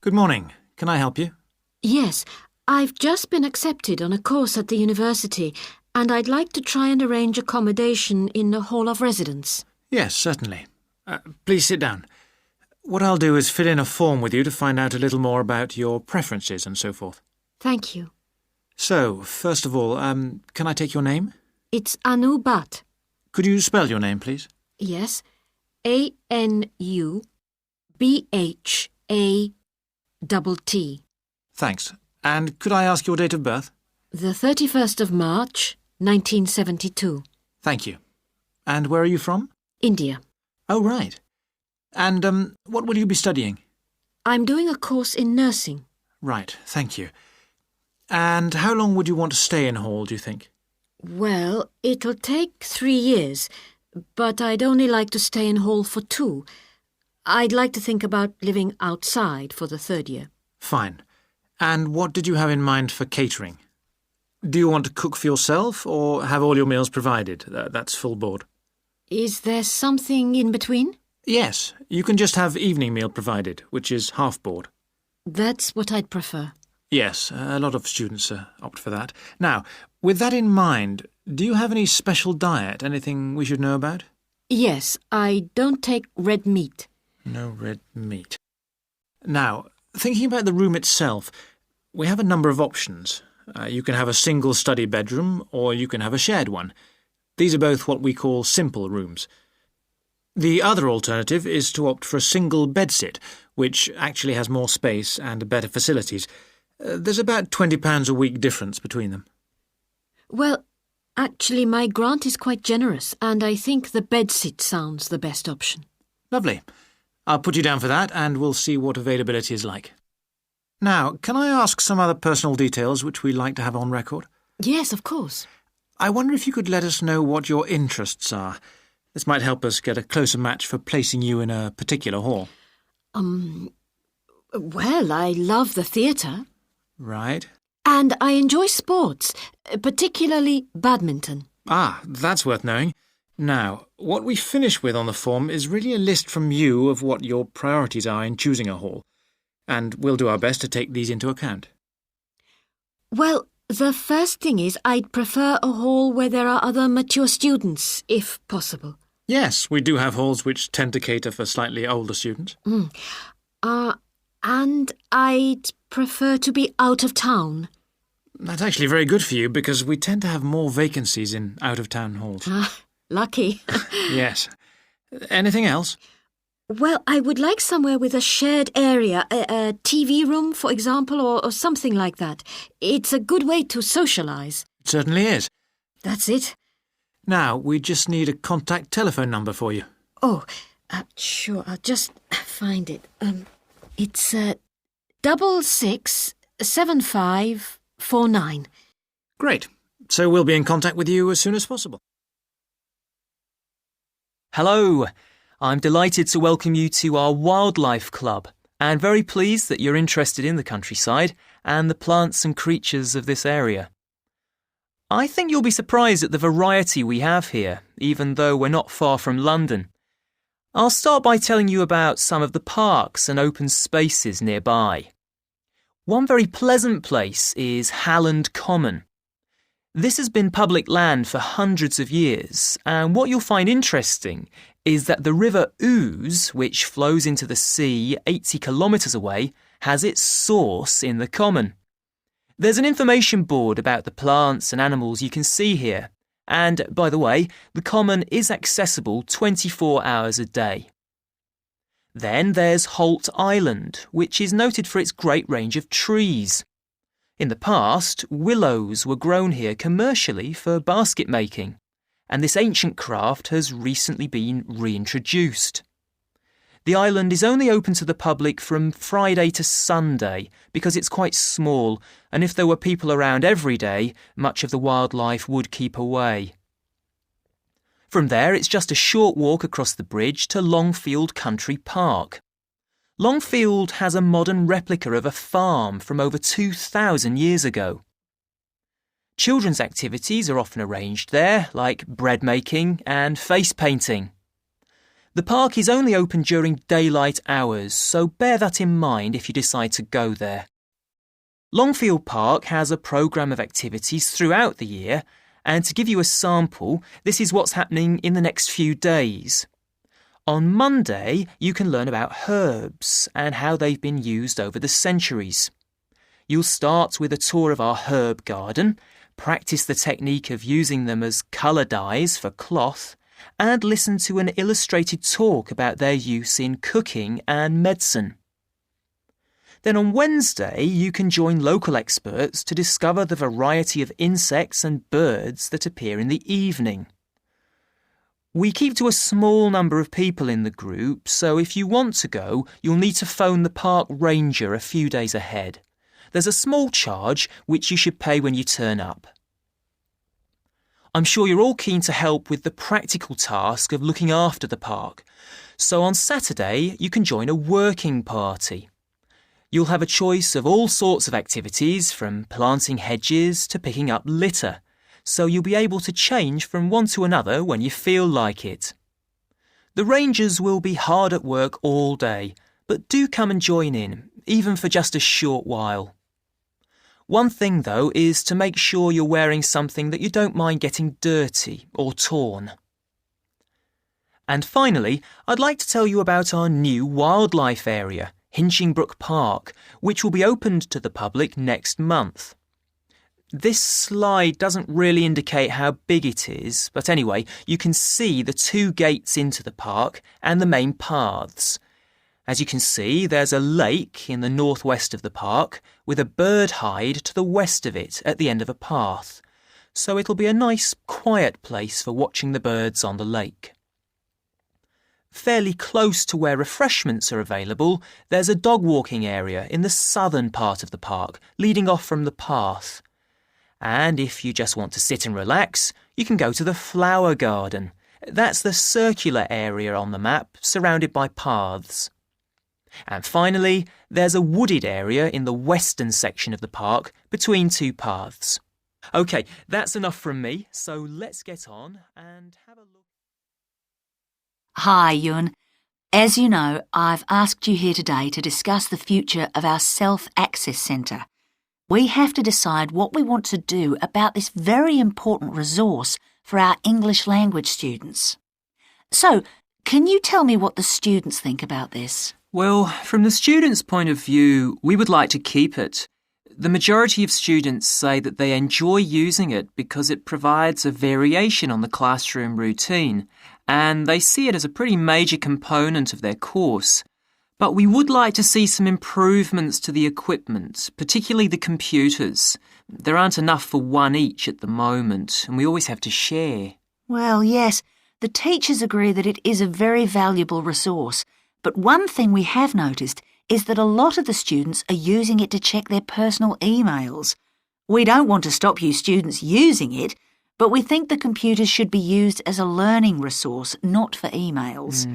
Good morning. Can I help you? Yes, I've just been accepted on a course at the university and I'd like to try and arrange accommodation in a hall of residence. Yes, certainly. Please sit down. What I'll do is fill in a form with you to find out a little more about your preferences and so forth. Thank you. So, first of all, can I take your name? It's Anu Bhatt. Could you spell your name, please? Yes, ANUBHATT. Thanks. And could I ask your date of birth? The 31st of March, 1972. Thank you. And where are you from? India. Oh, right. And what will you be studying? I'm doing a course in nursing. Right, thank you. And how long would you want to stay in hall, do you think? Well, it'll take 3 years, but I'd only like to stay in hall for 2. I'd like to think about living outside for the 3rd year. Fine. And what did you have in mind for catering? Do you want to cook for yourself or have all your meals provided? That's full board. Is there something in between? Yes, you can just have evening meal provided, which is half board. That's what I'd prefer. Yes, a lot of students opt for that. Now, with that in mind, do you have any special diet, anything we should know about? Yes, I don't take red meat. No red meat. Now, thinking about the room itself, we have a number of options. You can have a single study bedroom or you can have a shared one. These are both what we call simple rooms. The other alternative is to opt for a single bedsit, which actually has more space and better facilities. There's about £20 a week difference between them. Well, actually my grant is quite generous and I think the bedsit sounds the best option. Lovely. I'll put you down for that and we'll see what availability is like. Now, can I ask some other personal details which we like to have on record? Yes, of course. I wonder if you could let us know what your interests are. This might help us get a closer match for placing you in a particular hall. Well, I love the theatre. Right. And I enjoy sports, particularly badminton. Ah, that's worth knowing. Now, what we finish with on the form is really a list from you of what your priorities are in choosing a hall, and we'll do our best to take these into account. Well, the first thing is I'd prefer a hall where there are other mature students, if possible. Yes, we do have halls which tend to cater for slightly older students. And I'd prefer to be out of town. That's actually very good for you because we tend to have more vacancies in out-of-town halls. Lucky. Yes. Anything else? Well, I would like somewhere with a shared area, a TV room, for example, or something like that. It's a good way to socialise. It certainly is. That's it. Now, we just need a contact telephone number for you. Oh, sure, I'll just find it. It's 667549. Great. So we'll be in contact with you as soon as possible. Hello. I'm delighted to welcome you to our wildlife club and very pleased that you're interested in the countryside and the plants and creatures of this area. I think you'll be surprised at the variety we have here, even though we're not far from London. I'll start by telling you about some of the parks and open spaces nearby. One very pleasant place is Halland Common. This has been public land for hundreds of years, and what you'll find interesting is that the River Ouse, which flows into the sea 80 kilometres away, has its source in the common. There's an information board about the plants and animals you can see here, and, by the way, the common is accessible 24 hours a day. Then there's Holt Island, which is noted for its great range of trees. In the past, willows were grown here commercially for basket making, and this ancient craft has recently been reintroduced. The island is only open to the public from Friday to Sunday because it's quite small, and if there were people around every day, much of the wildlife would keep away. From there, it's just a short walk across the bridge to Longfield Country Park. Longfield has a modern replica of a farm from over 2,000 years ago. Children's activities are often arranged there, like bread making and face painting. The park is only open during daylight hours, so bear that in mind if you decide to go there. Longfield Park has a programme of activities throughout the year, and to give you a sample, this is what's happening in the next few days. On Monday, you can learn about herbs and how they've been used over the centuries. You'll start with a tour of our herb garden, practice the technique of using them as colour dyes for cloth, and listen to an illustrated talk about their use in cooking and medicine. Then on Wednesday, you can join local experts to discover the variety of insects and birds that appear in the evening. We keep to a small number of people in the group, so if you want to go, you'll need to phone the park ranger a few days ahead. There's a small charge which you should pay when you turn up. I'm sure you're all keen to help with the practical task of looking after the park, so on Saturday you can join a working party. You'll have a choice of all sorts of activities, from planting hedges to picking up litter, so you'll be able to change from one to another when you feel like it. The rangers will be hard at work all day, but do come and join in, even for just a short while. One thing, though, is to make sure you're wearing something that you don't mind getting dirty or torn. And finally, I'd like to tell you about our new wildlife area, Hinchingbrook Park, which will be opened to the public next month. This slide doesn't really indicate how big it is, but anyway, you can see the 2 gates into the park and the main paths. As you can see, there's a lake in the northwest of the park with a bird hide to the west of it at the end of a path, so it'll be a nice, quiet place for watching the birds on the lake. Fairly close to where refreshments are available, there's a dog walking area in the southern part of the park, leading off from the path. And if you just want to sit and relax, you can go to the flower garden. That's the circular area on the map, surrounded by paths. And finally, there's a wooded area in the western section of the park, between 2 paths. OK, that's enough from me, so let's get on and have a look. Hi, Yun. As you know, I've asked you here today to discuss the future of our Self-Access Centre. We have to decide what we want to do about this very important resource for our English language students. So, can you tell me what the students think about this? Well, from the students' point of view, we would like to keep it. The majority of students say that they enjoy using it because it provides a variation on the classroom routine, and they see it as a pretty major component of their course. But we would like to see some improvements to the equipment, particularly the computers. There aren't enough for one each at the moment, and we always have to share. Well, yes, the teachers agree that it is a very valuable resource, but one thing we have noticed is that a lot of the students are using it to check their personal emails. We don't want to stop you students using it, but we think the computers should be used as a learning resource, not for emails.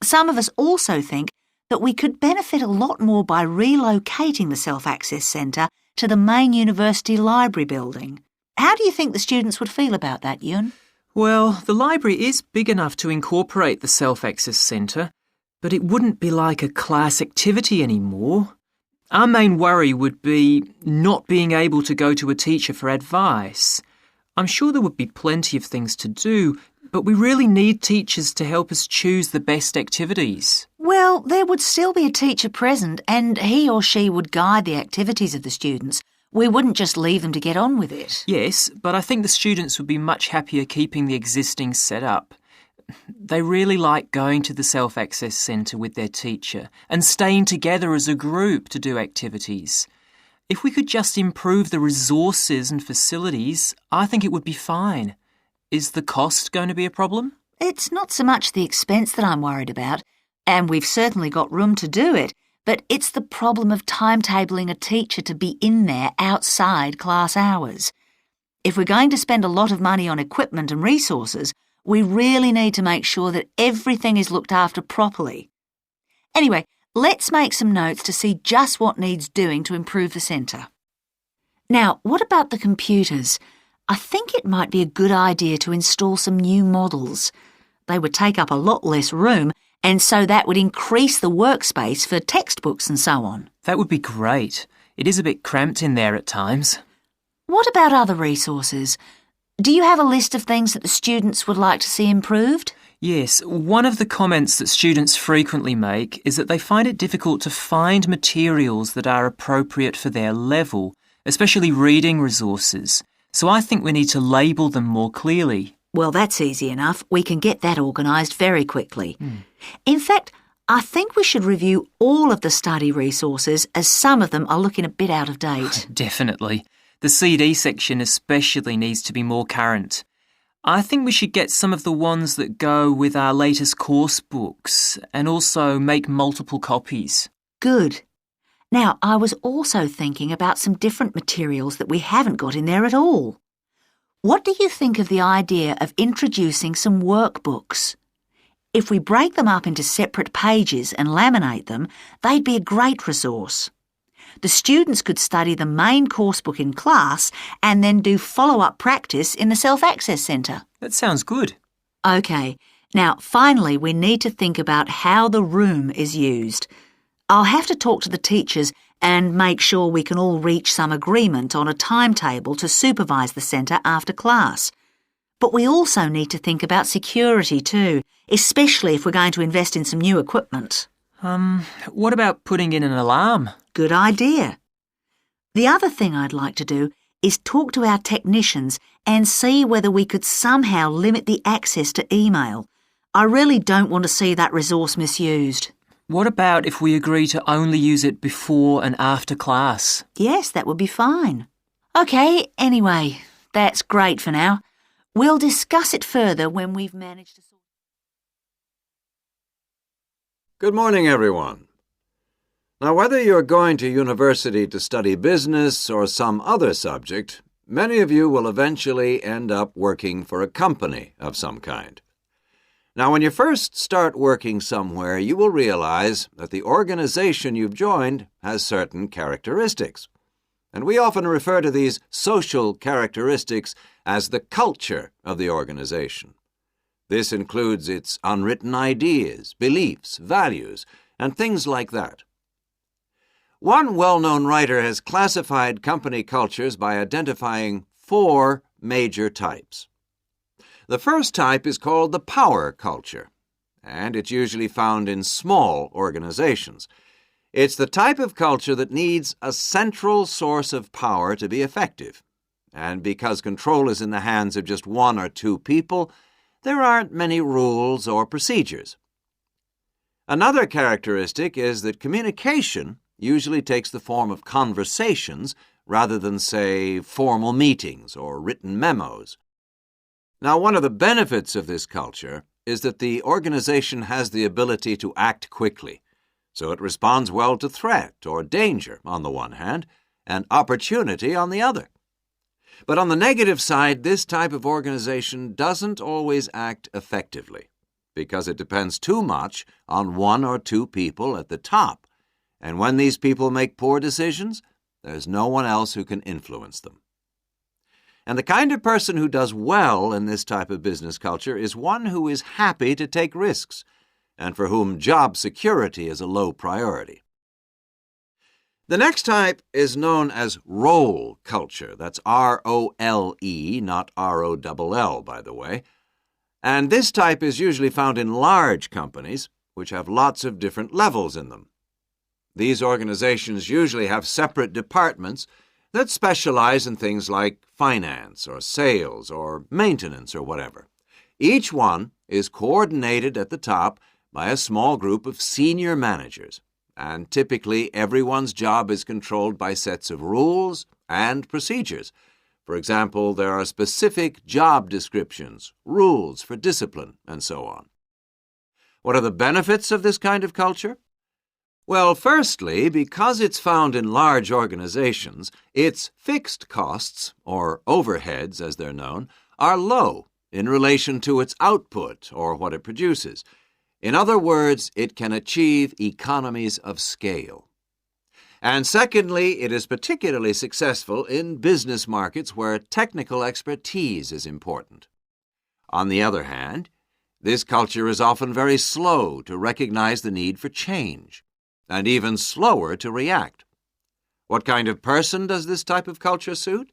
Some of us also think that we could benefit a lot more by relocating the Self-Access Centre to the main university library building. How do you think the students would feel about that, Yun? Well, the library is big enough to incorporate the Self-Access Centre, but it wouldn't be like a class activity anymore. Our main worry would be not being able to go to a teacher for advice. I'm sure there would be plenty of things to do, but we really need teachers to help us choose the best activities. Well, there would still be a teacher present and he or she would guide the activities of the students. We wouldn't just leave them to get on with it. Yes, but I think the students would be much happier keeping the existing setup. They really like going to the Self-Access Centre with their teacher and staying together as a group to do activities. If we could just improve the resources and facilities, I think it would be fine. Is the cost going to be a problem? It's not so much the expense that I'm worried about, and we've certainly got room to do it, but it's the problem of timetabling a teacher to be in there outside class hours. If we're going to spend a lot of money on equipment and resources, we really need to make sure that everything is looked after properly. Anyway, let's make some notes to see just what needs doing to improve the centre. Now, what about the computers? I think it might be a good idea to install some new models. They would take up a lot less room, and so that would increase the workspace for textbooks and so on. That would be great. It is a bit cramped in there at times. What about other resources? Do you have a list of things that the students would like to see improved? Yes, one of the comments that students frequently make is that they find it difficult to find materials that are appropriate for their level, especially reading resources. So I think we need to label them more clearly. Well, that's easy enough. We can get that organised very quickly. In fact, I think we should review all of the study resources, as some of them are looking a bit out of date. Definitely. The CD section especially needs to be more current. I think we should get some of the ones that go with our latest course books and also make multiple copies. Good. Now, I was also thinking about some different materials that we haven't got in there at all. What do you think of the idea of introducing some workbooks? If we break them up into separate pages and laminate them, they'd be a great resource. The students could study the main course book in class and then do follow-up practice in the Self-Access Centre. That sounds good. OK, now finally we need to think about how the room is used. I'll have to talk to the teachers and make sure we can all reach some agreement on a timetable to supervise the centre after class. But we also need to think about security too, especially if we're going to invest in some new equipment. What about putting in an alarm? Good idea. The other thing I'd like to do is talk to our technicians and see whether we could somehow limit the access to email. I really don't want to see that resource misused. What about if we agree to only use it before and after class? Yes, that would be fine. OK, anyway, that's great for now. We'll discuss it further when we've managed to sort. Good morning, everyone. Now, whether you're going to university to study business or some other subject, many of you will eventually end up working for a company of some kind. Now, when you first start working somewhere, you will realize that the organization you've joined has certain characteristics. And we often refer to these social characteristics as the culture of the organization. This includes its unwritten ideas, beliefs, values, and things like that. One well-known writer has classified company cultures by identifying 4 major types. The first type is called the power culture, and it's usually found in small organizations. It's the type of culture that needs a central source of power to be effective. And because control is in the hands of just 1 or 2 people, there aren't many rules or procedures. Another characteristic is that communication usually takes the form of conversations rather than, say, formal meetings or written memos. Now, one of the benefits of this culture is that the organization has the ability to act quickly, so it responds well to threat or danger on the one hand, and opportunity on the other. But on the negative side, this type of organization doesn't always act effectively, because it depends too much on 1 or 2 people at the top, and when these people make poor decisions, there's no one else who can influence them. And the kind of person who does well in this type of business culture is one who is happy to take risks and for whom job security is a low priority. The next type is known as role culture. That's R-O-L-E, not R-O-L-L, by the way. And this type is usually found in large companies, which have lots of different levels in them. These organizations usually have separate departments that specialize in things like finance or sales or maintenance or whatever. Each one is coordinated at the top by a small group of senior managers, and typically everyone's job is controlled by sets of rules and procedures. For example, there are specific job descriptions, rules for discipline, and so on. What are the benefits of this kind of culture? Well, firstly, because it's found in large organizations, its fixed costs, or overheads as they're known, are low in relation to its output or what it produces. In other words, it can achieve economies of scale. And secondly, it is particularly successful in business markets where technical expertise is important. On the other hand, This culture is often very slow to recognize the need for change, and even slower to react. What kind of person does this type of culture suit?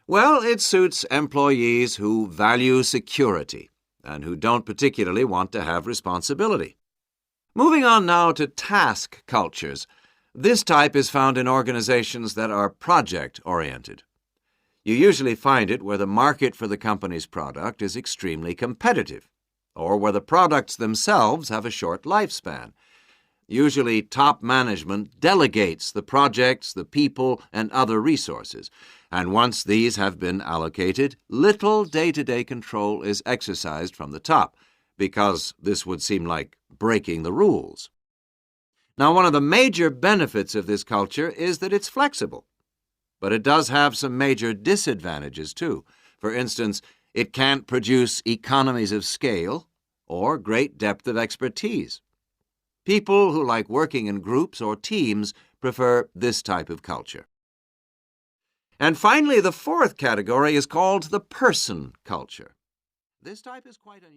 Well, it suits employees who value security and who don't particularly want to have responsibility. Moving on now to task cultures. This type is found in organizations that are project-oriented. You usually find it where the market for the company's product is extremely competitive, or where the products themselves have a short lifespan. Usually, top management delegates the projects, the people, and other resources, and once these have been allocated, little day-to-day control is exercised from the top, because this would seem like breaking the rules. Now, one of the major benefits of this culture is that it's flexible, but it does have some major disadvantages too. For instance, it can't produce economies of scale or great depth of expertise. People who like working in groups or teams prefer this type of culture. And finally, the fourth category is called the person culture. This type is quite unusual.